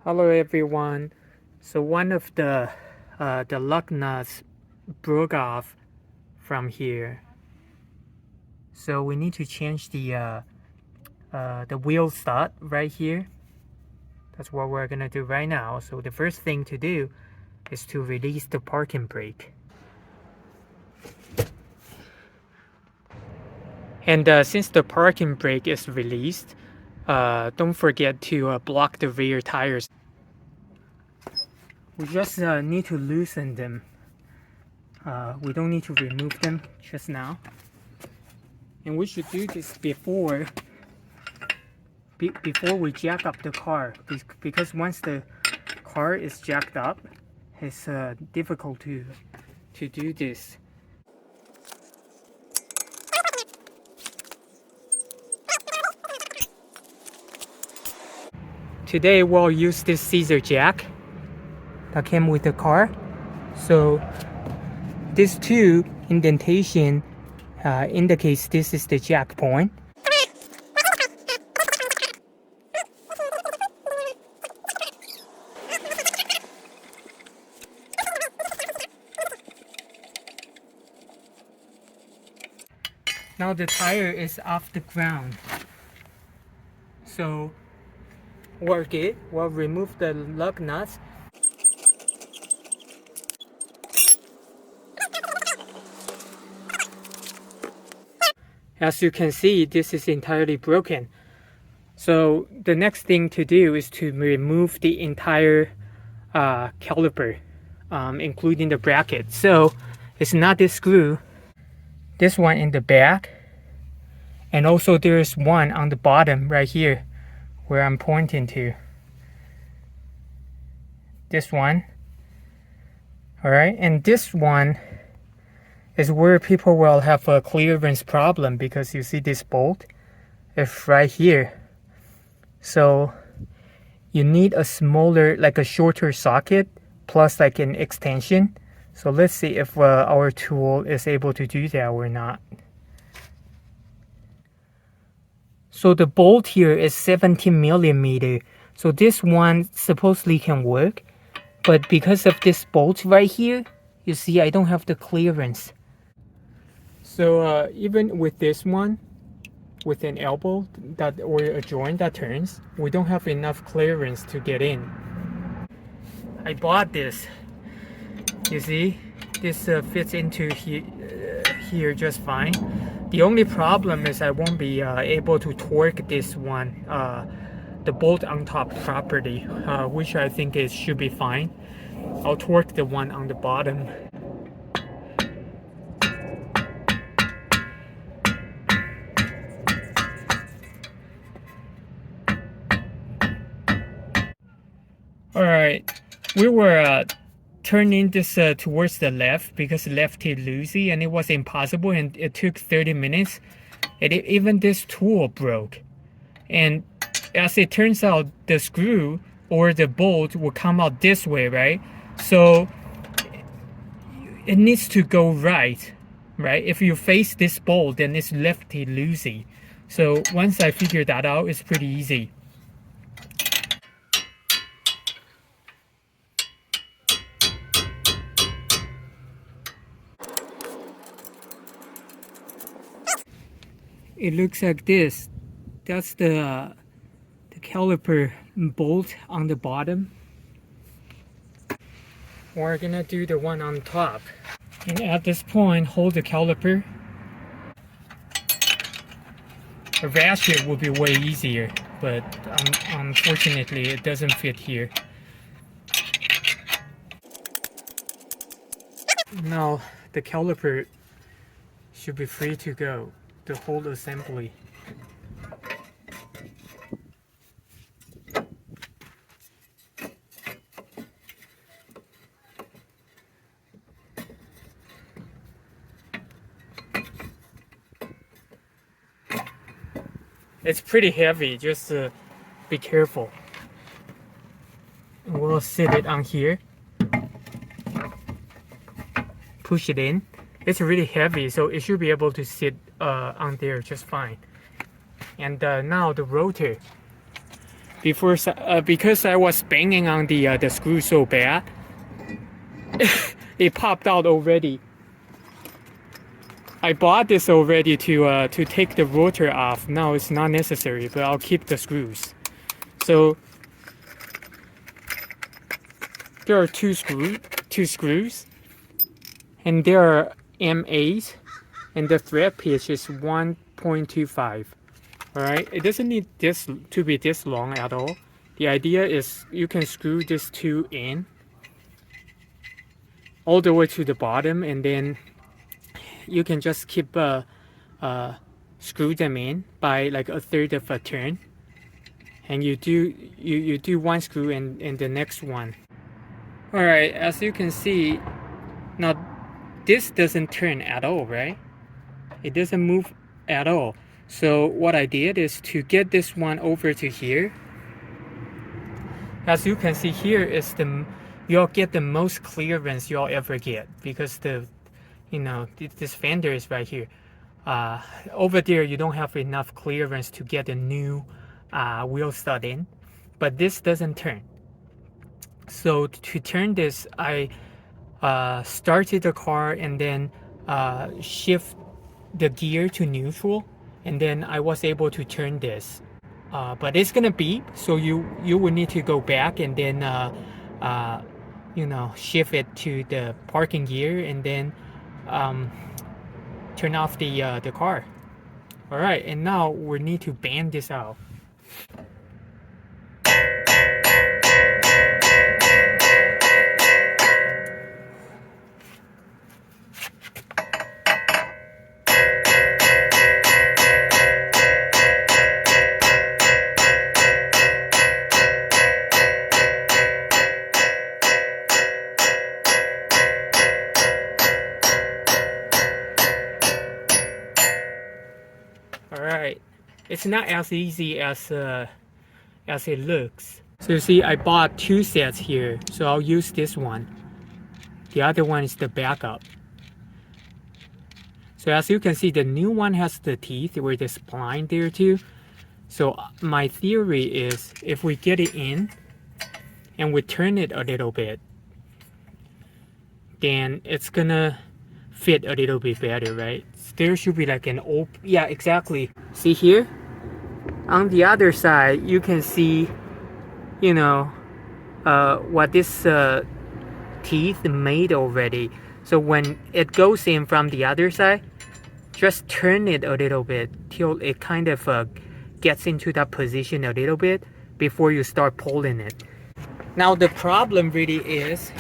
Hello everyone. So one of the lug nuts broke off from here. So we need to change the wheel stud right here. That's what we're gonna do right now. So the first thing to do is to release the parking brake. And since the parking brake is released, don't forget to block the rear tires. We just need to loosen them. We don't need to remove them just now. And we should do this before we jack up the car, because once the car is jacked up, it's difficult to do this. Today we'll use this scissor jack that came with the car. So this two indentation indicates this is the jack point. Now the tire is off the ground. So we're good. We'll remove the lug nuts. As you can see, this is entirely broken. So the next thing to do is to remove the entire caliper, including the bracket. So it's not this screw, this one in the back, and also there's one on the bottom right here where I'm pointing to. This one. Alright, and this one is where people will have a clearance problem, because you see this bolt is right here. So you need a smaller, like a shorter socket plus like an extension. So let's see if our tool is able to do that or not. So the bolt here is 17 millimeter. So this one supposedly can work, but because of this bolt right here, you see I don't have the clearance. So even with this one, with an elbow that or a joint that turns, we don't have enough clearance to get in. I bought this. You see, this fits into here just fine. The only problem is I won't be able to torque this one, the bolt on top properly, which I think it should be fine. I'll torque the one on the bottom. Alright, we were turning this towards the left because left is loosey, and it was impossible, and it took 30 minutes. And even this tool broke. And as it turns out, the screw or the bolt will come out this way, right? So it needs to go right? If you face this bolt, then it's lefty loosey. So once I figured that out, it's pretty easy. It looks like this. That's the caliper bolt on the bottom. We're gonna do the one on top. And at this point, hold the caliper. A ratchet would be way easier, but unfortunately it doesn't fit here. Now the caliper should be free to go. The whole assembly. It's pretty heavy, just be careful. We'll sit it on here. Push it in. It's really heavy, so it should be able to sit on there just fine. And now the rotor. before because I was banging on the screw so bad, it popped out already. I bought this already to take the rotor off. Now it's not necessary, but I'll keep the screws. So there are two screws, and there are M8, and the thread pitch is 1.25. All right, it doesn't need this to be this long at all. The idea is you can screw these two in all the way to the bottom, and then you can just keep screw them in by like a third of a turn, and you do one screw and the next one. All right, as you can see, now this doesn't turn at all, right? It doesn't move at all. So what I did is to get this one over to here. As you can see, here is you'll get the most clearance you'll ever get, because this fender is right here. Over there you don't have enough clearance to get a new wheel stud in, but this doesn't turn. So to turn this, I started the car and then shift the gear to neutral, and then I was able to turn this. But it's gonna beep, so you will need to go back and then shift it to the parking gear, and then turn off the car. All right, and now we need to band this out. Alright, it's not as easy as it looks. So you see, I bought two sets here, so I'll use this one. The other one is the backup. So as you can see, the new one has the teeth with the spline there too. So my theory is, if we get it in and we turn it a little bit, then it's gonna fit a little bit better, right? There should be like an open, yeah, exactly. See here? On the other side, you can see, what this teeth made already. So when it goes in from the other side, just turn it a little bit till it kind of gets into that position a little bit before you start pulling it. Now the problem really is,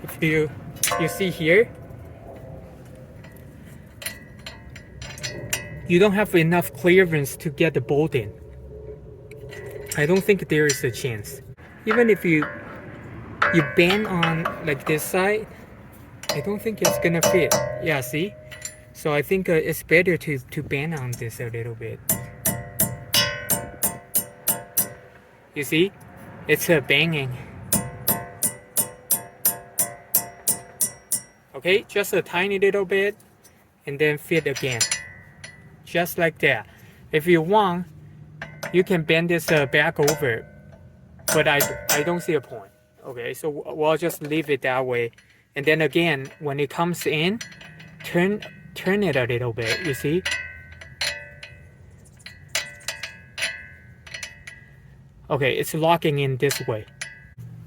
if you see here, you don't have enough clearance to get the bolt in. I don't think there is a chance. Even if you bend on like this side, I don't think it's gonna fit. Yeah, see? So I think it's better to bend on this a little bit. You see? It's banging. Okay, just a tiny little bit, and then fit again. Just like that. If you want, you can bend this back over, but I don't see a point. Okay, so we'll just leave it that way, and then again, when it comes in, turn it a little bit. You see? Okay, it's locking in this way.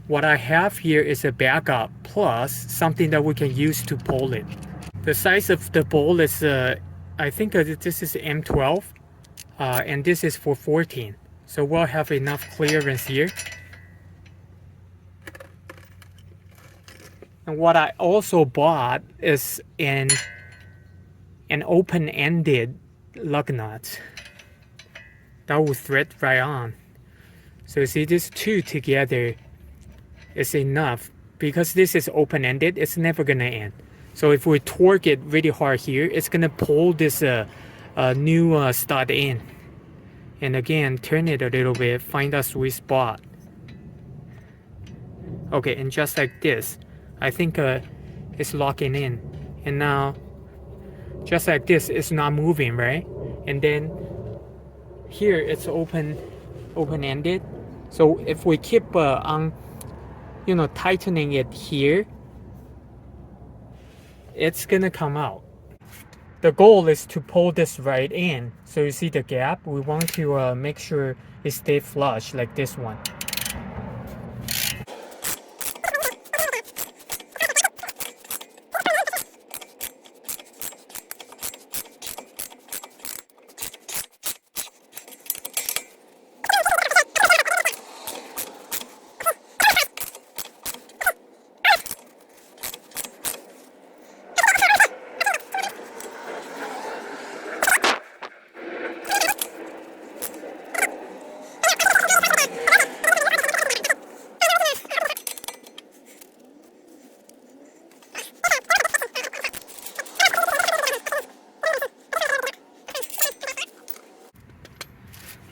What I have here is a backup plus something that we can use to pull it. The size of the bolt is I think this is M12, and this is for 14. So we'll have enough clearance here. And what I also bought is an open-ended lug nut that will thread right on. So you see, these two together is enough. Because this is open-ended, it's never gonna end. So if we torque it really hard here, it's gonna pull this new stud in. And again, turn it a little bit, find a sweet spot. Okay, and just like this, I think it's locking in. And now, just like this, it's not moving, right? And then here it's open open-ended. So if we keep on, tightening it here, it's gonna come out. The goal is to pull this right in. So you see the gap? We want to make sure it stays flush like this one.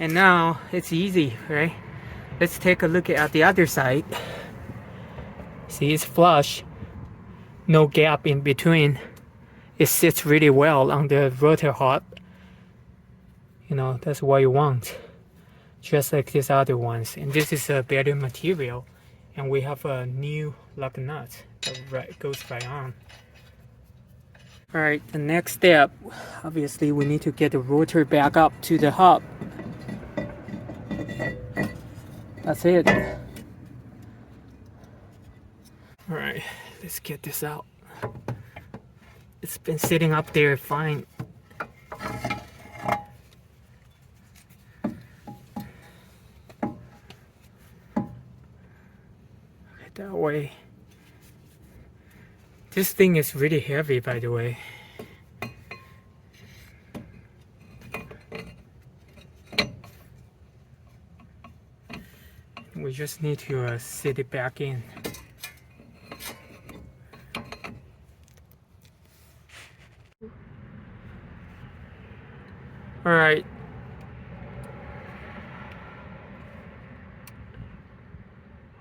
And now it's easy, right? Let's take a look at the other side. See, it's flush, no gap in between. It sits really well on the rotor hub. That's what you want, just like these other ones. And this is a better material, and we have a new lug nut that goes right on. All right, the next step, obviously we need to get the rotor back up to the hub. That's it. All right, let's get this out. It's been sitting up there fine. That way. This thing is really heavy, by the way. We just need to sit it back in. All right.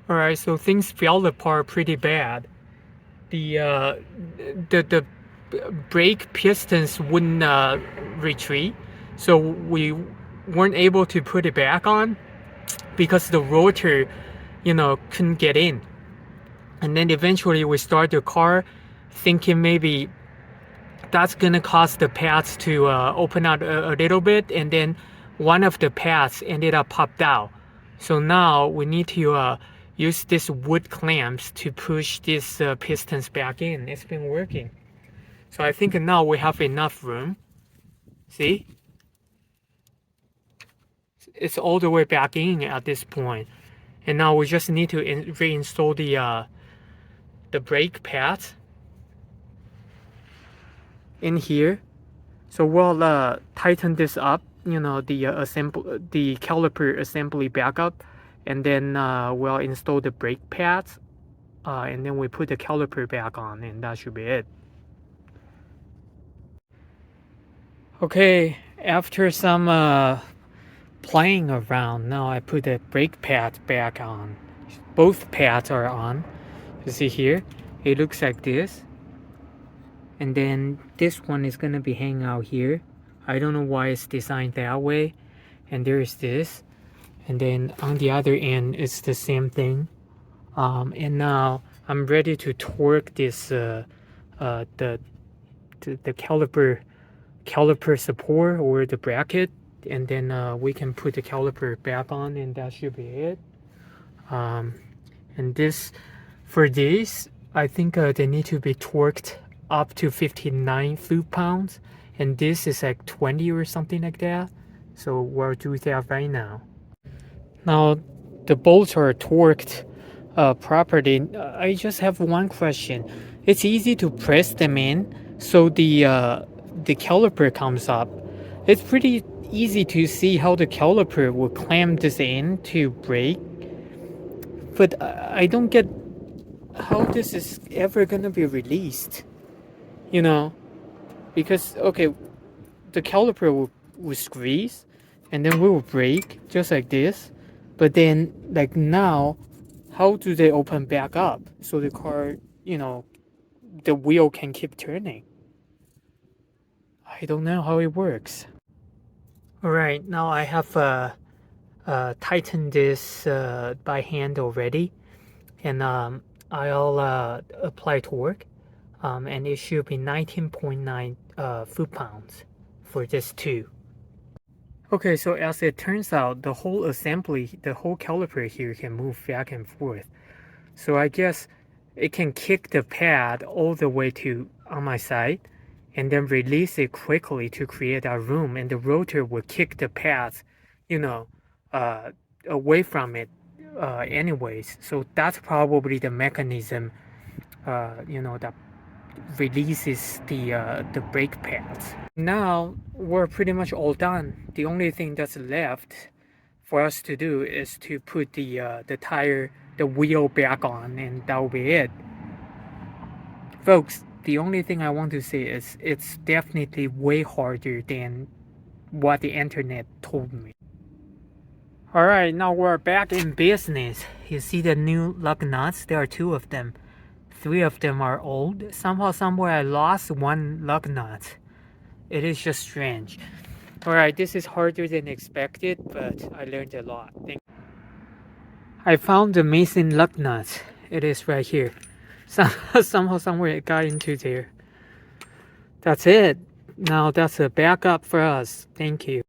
All right, so things fell apart pretty bad. The brake pistons wouldn't retreat, so we weren't able to put it back on because the rotor, couldn't get in. And then eventually we start the car thinking maybe that's gonna cause the pads to open out a little bit, and then one of the pads ended up popped out. So now we need to use these wood clamps to push these pistons back in. It's been working. So I think now we have enough room. See? It's all the way back in at this point. And now we just need to reinstall the brake pads in here. So we'll tighten this up, the caliper assembly back up, and then we'll install the brake pads, and then we put the caliper back on, and that should be it. Okay, after some playing around, now I put the brake pads back on. Both pads are on. You see here, it looks like this. And then this one is gonna be hanging out here. I don't know why it's designed that way. And there's this. And then on the other end, it's the same thing. And now I'm ready to torque this the caliper support or the bracket, and then we can put the caliper back on, and that should be it. And for this, I think they need to be torqued up to 59 foot-pounds, and this is like 20 or something like that. So we'll do that right now. Now the bolts are torqued properly. I just have one question. It's easy to press them in, so the caliper comes up. It's pretty easy to see how the caliper will clamp this in to brake, but I don't get how this is ever gonna be released, because okay, the caliper will squeeze, and then we will brake just like this, but then like now, how do they open back up so the car, the wheel can keep turning? I don't know how it works. All right, now I have tightened this by hand already, and I'll apply torque, and it should be 19.9 foot-pounds for this too. Okay, so as it turns out, the whole assembly, the whole caliper here can move back and forth. So I guess it can kick the pad all the way to on my side and then release it quickly to create a room, and the rotor will kick the pads, away from it anyways. So that's probably the mechanism, that releases the brake pads. Now we're pretty much all done. The only thing that's left for us to do is to put the wheel back on, and that will be it. Folks, the only thing I want to say is it's definitely way harder than what the internet told me. Alright, now we're back in business. You see the new lug nuts? There are 2 of them. 3 of them are old. Somehow, somewhere I lost 1 lug nut. It is just strange. Alright, this is harder than expected, but I learned a lot. I found the missing lug nut. It is right here. Somehow, somewhere it got into there. That's it. Now that's a backup for us. Thank you.